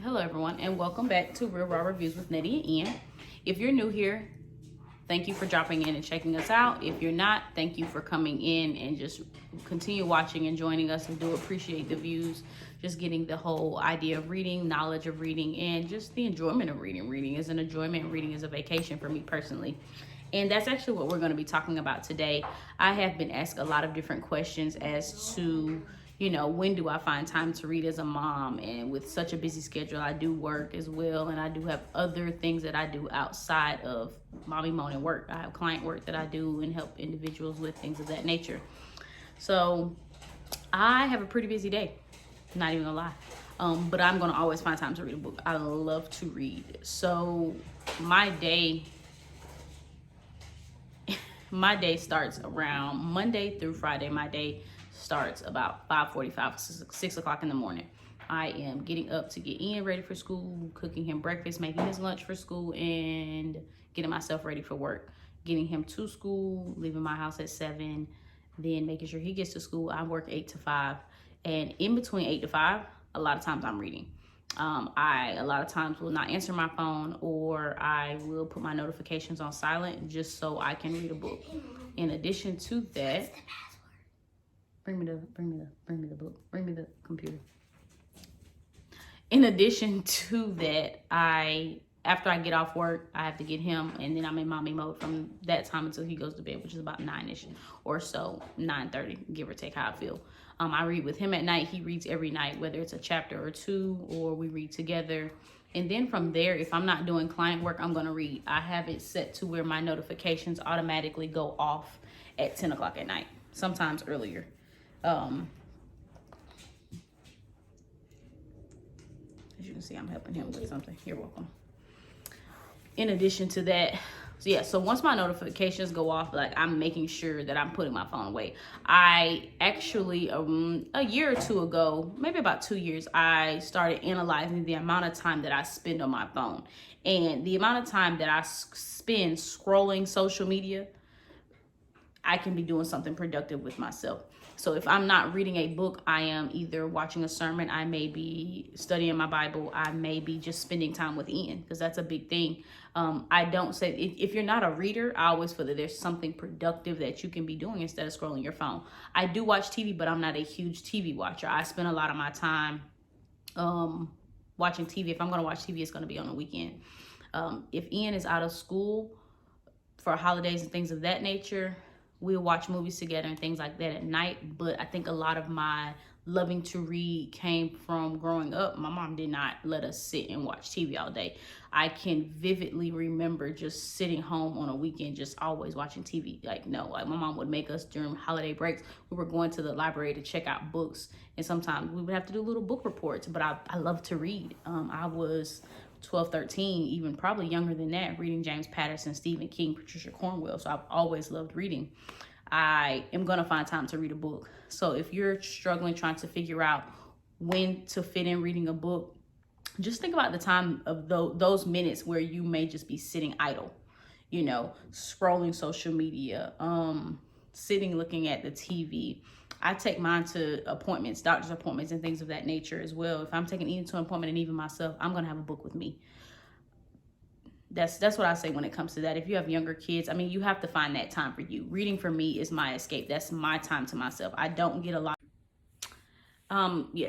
Hello everyone, and welcome back to Real Raw Reviews with Nettie and Ian. If you're new here, thank you for dropping in and checking us out. If you're not, thank you for coming in and just continue watching and joining us. And do appreciate the views, just getting the whole idea of reading, knowledge of reading, and just the enjoyment of reading. Reading is an enjoyment, reading is a vacation for me personally. And that's actually what we're going to be talking about today. I have been asked a lot of different questions as to, when do I find time to read as a mom? And with such a busy schedule, I do work as well. And I do have other things that I do outside of mommy moaning work. I have client work that I do and help individuals with things of that nature. So I have a pretty busy day, not even gonna lie. But I'm gonna always find time to read a book. I love to read. So my day starts around Monday through Friday. My day starts about 5:45, 6 o'clock in the morning. I am getting up to get Ian ready for school, cooking him breakfast, making his lunch for school, and getting myself ready for work. Getting him to school, leaving my house at 7, then making sure he gets to school. I work 8 to 5, and in between 8 to 5, a lot of times I'm reading. I a lot of times will not answer my phone, or I will put my notifications on silent just so I can read a book. In addition to that, bring me the book, bring me the computer. In addition to that, after I get off work, I have to get him, and then I'm in mommy mode from that time until he goes to bed, which is about 9-ish or so, 9:30, give or take how I feel. I read with him at night. He reads every night, whether it's a chapter or two, or we read together. And then from there, if I'm not doing client work, I'm gonna read. I have it set to where my notifications automatically go off at 10 o'clock at night, sometimes earlier. As you can see, I'm helping him with something. You're welcome. In addition to that, so once my notifications go off, I'm making sure that I'm putting my phone away. I actually, a year or two ago, maybe about 2 years, I started analyzing the amount of time that I spend on my phone. And the amount of time that I spend scrolling social media, I can be doing something productive with myself. So if I'm not reading a book, I am either watching a sermon, I may be studying my Bible, I may be just spending time with Ian, because that's a big thing. I don't say, if you're not a reader, I always feel that there's something productive that you can be doing instead of scrolling your phone. I do watch TV, but I'm not a huge TV watcher. I spend a lot of my time watching TV. If I'm going to watch TV, it's going to be on the weekend. If Ian is out of school for holidays and things of that nature, we'll watch movies together and things like that at night. But I think a lot of my loving to read came from growing up. My mom did not let us sit and watch TV all day. I can vividly remember just sitting home on a weekend, just always watching TV. My mom would make us during holiday breaks. We were going to the library to check out books, and sometimes we would have to do little book reports. But I love to read. I was 12, 13, even probably younger than that, reading James Patterson, Stephen King, Patricia Cornwell. So I've always loved reading. I am going to find time to read a book. So if you're struggling trying to figure out when to fit in reading a book, just think about the time of those minutes where you may just be sitting idle, scrolling social media, sitting looking at the TV. I take mine to appointments, doctor's appointments, and things of that nature as well. If I'm taking Ian to an appointment, and even myself, I'm going to have a book with me. That's what I say when it comes to that. If you have younger kids, you have to find that time for you. Reading for me is my escape. That's my time to myself. I don't get a lot.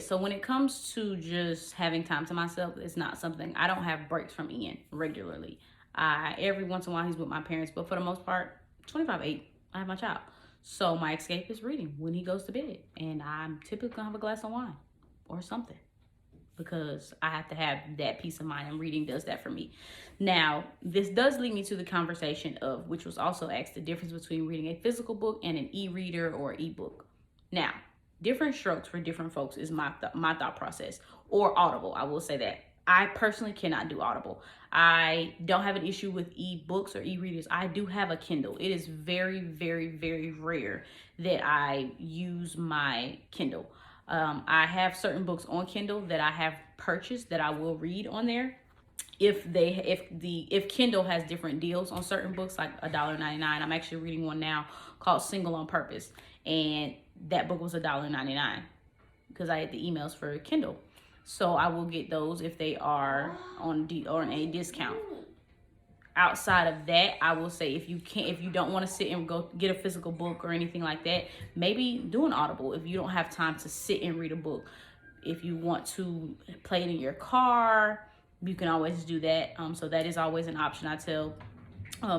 So when it comes to just having time to myself, it's not something, I don't have breaks from Ian regularly. Every once in a while he's with my parents, but for the most part, 25/8, I have my child. So my escape is reading when he goes to bed, and I'm typically gonna have a glass of wine or something, because I have to have that peace of mind, and reading does that for me. Now, this does lead me to the conversation of, which was also asked, the difference between reading a physical book and an e-reader or ebook. Now, different strokes for different folks is my thought process. Or Audible, I will say that. I personally cannot do Audible. I don't have an issue with ebooks or e-readers. I do have a Kindle. It is very, very, very rare that I use my Kindle. I have certain books on Kindle that I have purchased that I will read on there. If Kindle has different deals on certain books, like $1.99. I'm actually reading one now called Single on Purpose, and that book was $1.99 because I had the emails for Kindle. So I will get those if they are on a discount. Outside of that, I will say if you don't want to sit and go get a physical book or anything like that, maybe do an Audible if you don't have time to sit and read a book. If you want to play it in your car, you can always do that. So that is always an option I tell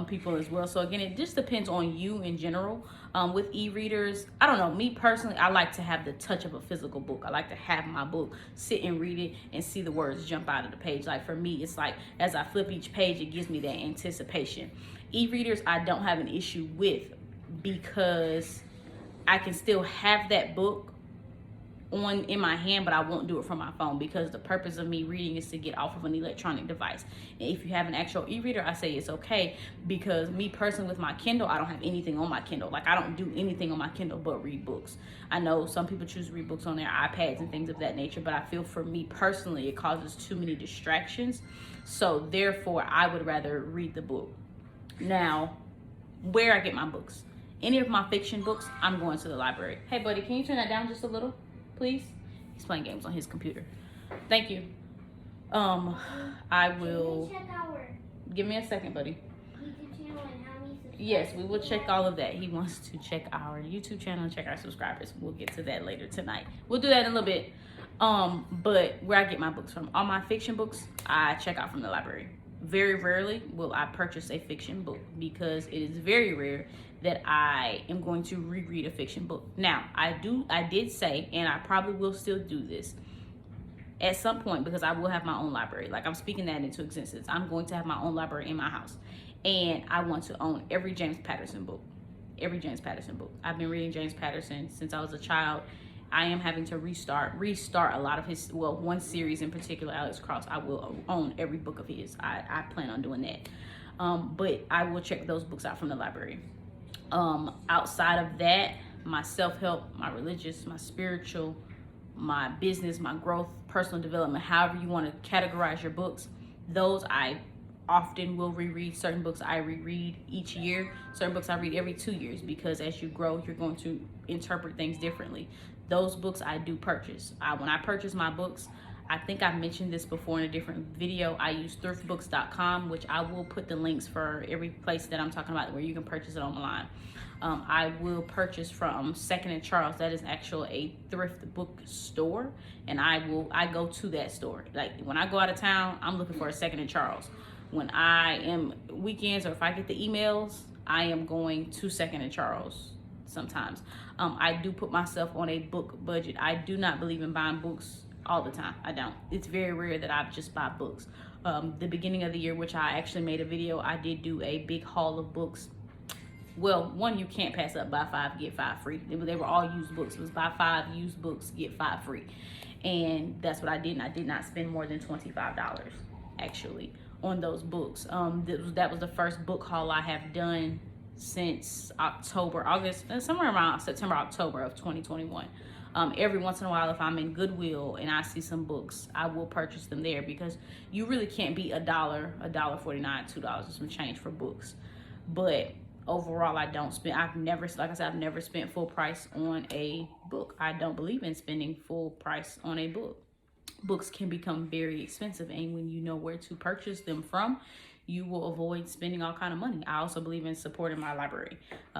people as well. So again, it just depends on you in general. With e-readers, I don't know, me personally, I like to have the touch of a physical book. I like to have my book, sit and read it and see the words jump out of the page. Like for me, it's like as I flip each page, it gives me that anticipation. E-readers I don't have an issue with because I can still have that book in my hand, but I won't do it from my phone because the purpose of me reading is to get off of an electronic device. And if you have an actual e-reader, I say it's okay, because me personally with my Kindle, I don't have anything on my Kindle. Like I don't do anything on my Kindle but read books. I know some people choose to read books on their iPads and things of that nature, but I feel for me personally, it causes too many distractions. So therefore, I would rather read the book. Now, where I get my books, any of my fiction books, I'm going to the library. Hey buddy, can you turn that down just a little? Please. He's playing games on his computer. Thank you. I will. Give me a second, buddy. Yes, we will check all of that. He wants to check our YouTube channel and check our subscribers. We'll get to that later tonight. We'll do that in a little bit. But where I get my books from, all my fiction books, I check out from the library. Very rarely will I purchase a fiction book because it is very rare that I am going to reread a fiction book. Now, I did say, and I probably will still do this at some point because I will have my own library. Like I'm speaking that into existence. I'm going to have my own library in my house. And I want to own every James Patterson book. Every James Patterson book. I've been reading James Patterson since I was a child. I am having to restart a lot of his, well, one series in particular, Alex Cross. I will own every book of his. I plan on doing that. But I will check those books out from the library. Outside of that, my self-help, my religious, my spiritual, my business, my growth, personal development, however you want to categorize your books, those I often will reread. Certain books I reread each year. Certain books I read every 2 years because as you grow, you're going to interpret things differently. Those books I do purchase. When I purchase my books, I think I've mentioned this before in a different video. I use thriftbooks.com, which I will put the links for every place that I'm talking about where you can purchase it online. I will purchase from Second and Charles. That is actually a thrift book store, and I go to that store. Like when I go out of town, I'm looking for a Second and Charles. When I am weekends or if I get the emails, I am going to Second and Charles sometimes. I do put myself on a book budget. I do not believe in buying books all the time. I don't. It's very rare that I just buy books. The beginning of the year, which I actually made a video, I did do a big haul of books. Well, one you can't pass up, buy 5, get 5 free. They were all used books. It was buy 5 used books, get 5 free. And that's what I did. And I did not spend more than $25 actually on those books. That was the first book haul I have done since August, somewhere around September, October of 2021. Every once in a while, if I'm in Goodwill and I see some books, I will purchase them there because you really can't beat $1.49, $2 or some change for books. But overall, I don't spend. Like I said, I've never spent full price on a book. I don't believe in spending full price on a book. Books can become very expensive, and when you know where to purchase them from, you will avoid spending all kind of money. I also believe in supporting my library.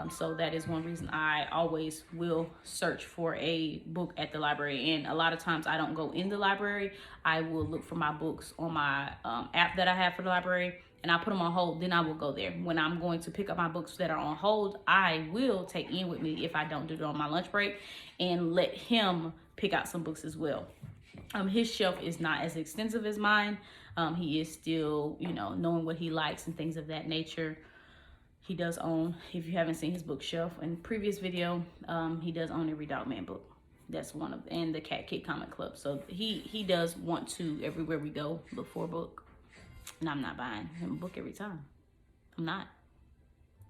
So that is one reason I always will search for a book at the library. And a lot of times I don't go in the library. I will look for my books on my app that I have for the library, and I put them on hold, then I will go there. When I'm going to pick up my books that are on hold, I will take Ian with me if I don't do it on my lunch break and let him pick out some books as well. His shelf is not as extensive as mine. He is still, knowing what he likes and things of that nature. He does own, if you haven't seen his bookshelf in previous video, he does own every Dogman book. That's one of, and the Cat Kid Comic Club. So he does want to, everywhere we go, look for a book. And I'm not buying him a book every time. I'm not.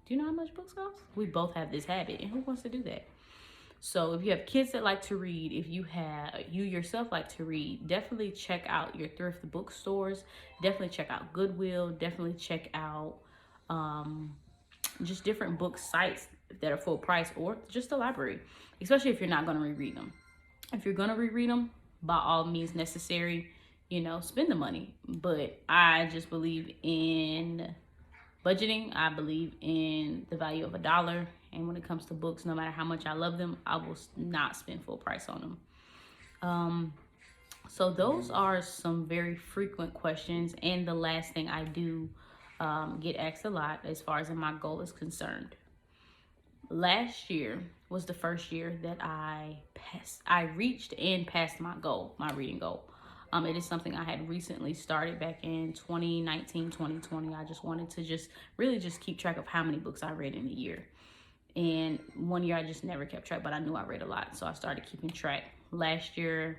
Do you know how much books cost? We both have this habit, and who wants to do that? So if you have kids that like to read, if you yourself like to read, definitely check out your thrift bookstores. Definitely check out Goodwill. Definitely check out just different book sites that are full price, or just the library, especially if you're not going to reread them. If you're going to reread them, by all means necessary, you know, spend the money. But I just believe in budgeting. I believe in the value of a dollar. And when it comes to books, no matter how much I love them, I will not spend full price on them. So those are some very frequent questions. And the last thing I do get asked a lot as far as my goal is concerned. Last year was the first year that I reached and passed my goal, my reading goal. It is something I had recently started back in 2019, 2020. I just wanted to really keep track of how many books I read in a year. And one year I just never kept track, but I knew I read a lot. So I started keeping track. Last year,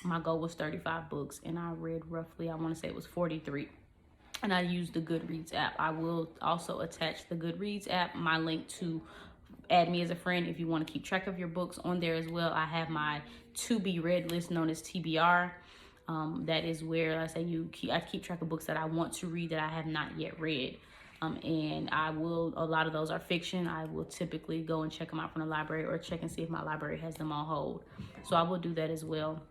my goal was 35 books and I read roughly, I want to say it was 43. And I used the Goodreads app. I will also attach the Goodreads app, my link to add me as a friend if you want to keep track of your books on there as well. I have my to be read list known as TBR. That is where I say I keep track of books that I want to read that I have not yet read. And a lot of those are fiction. I will typically go and check them out from the library or check and see if my library has them on hold. So I will do that as well.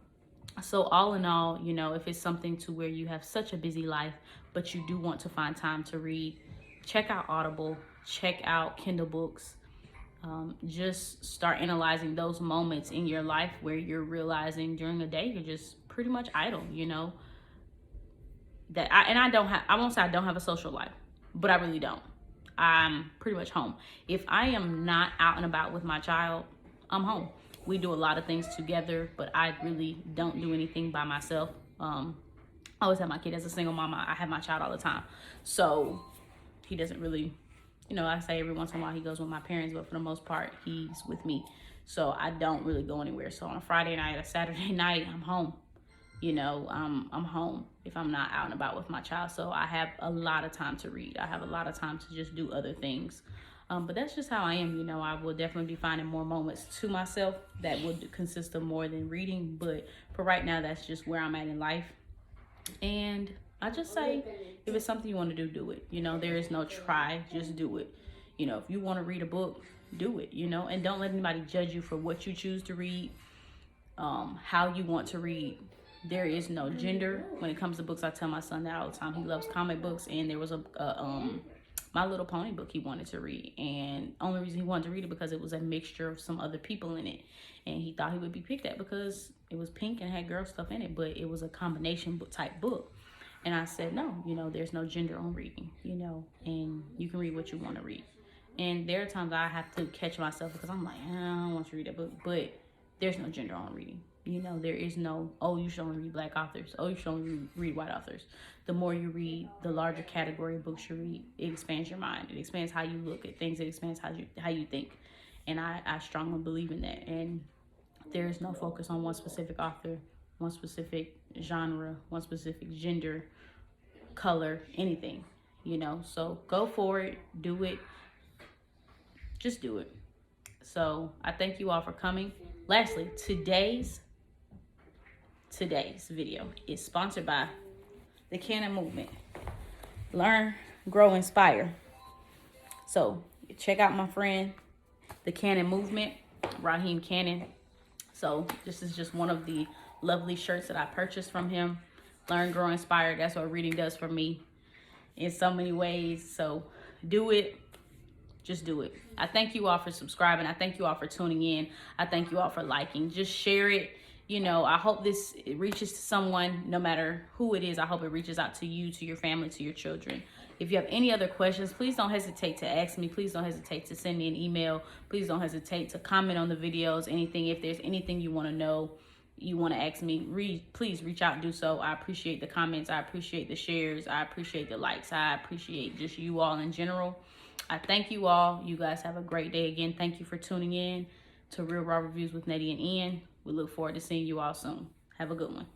So all in all, you know, if it's something to where you have such a busy life, but you do want to find time to read, check out Audible, check out Kindle books. Just start analyzing those moments in your life where you're realizing during the day you're just pretty much idle, you know. I won't say I don't have a social life, but I really don't. I'm pretty much home. If I am not out and about with my child, I'm home. We do a lot of things together, but I really don't do anything by myself. I always have my kid. As a single mama, I have my child all the time. So he doesn't really, you know, I say every once in a while he goes with my parents, but for the most part, he's with me. So I don't really go anywhere. So on a Friday night, a Saturday night, I'm home. You know, I'm home if I'm not out and about with my child. So I have a lot of time to read. I have a lot of time to just do other things. But that's just how I am. You know, I will definitely be finding more moments to myself that would consist of more than reading. But for right now, that's just where I'm at in life. And I just say, if it's something you want to do, do it. You know, there is no try, just do it. You know, if you want to read a book, do it, you know, and don't let anybody judge you for what you choose to read, how you want to read. There is no gender when it comes to books. I tell my son that all the time. He loves comic books, and there was a My Little Pony book he wanted to read, and only reason he wanted to read it because it was a mixture of some other people in it, and he thought he would be picked at because it was pink and had girl stuff in it, but it was a combination type book. And I said, no, you know, there's no gender on reading, you know, and you can read what you want to read. And there are times I have to catch myself because I'm like, I don't want to read that book, but there's no gender on reading. You know, there is no, oh, you should only read Black authors. Oh, you should only read white authors. The more you read, the larger category of books you read, it expands your mind. It expands how you look at things. It expands how you think. And I strongly believe in that. And there is no focus on one specific author, one specific genre, one specific gender, color, anything, you know. So go for it, do it, just do it. So I thank you all for coming. Lastly, today's video is sponsored by the Canon Movement. Learn, grow, inspire. So check out my friend, the Canon Movement, Raheem Cannon. So this is just one of the lovely shirts that I purchased from him. Learn, grow, inspire. That's what reading does for me in so many ways. So do it. Just do it. I thank you all for subscribing. I thank you all for tuning in. I thank you all for liking. Just share it. You know, I hope it reaches to someone, no matter who it is. I hope it reaches out to you, to your family, to your children. If you have any other questions, please don't hesitate to ask me. Please don't hesitate to send me an email. Please don't hesitate to comment on the videos, anything. If there's anything you want to know, you want to ask me, please reach out and do so. I appreciate the comments. I appreciate the shares. I appreciate the likes. I appreciate just you all in general. I thank you all. You guys have a great day. Again, thank you for tuning in to Real Raw Reviews with Nettie and Ian. We look forward to seeing you all soon. Have a good one.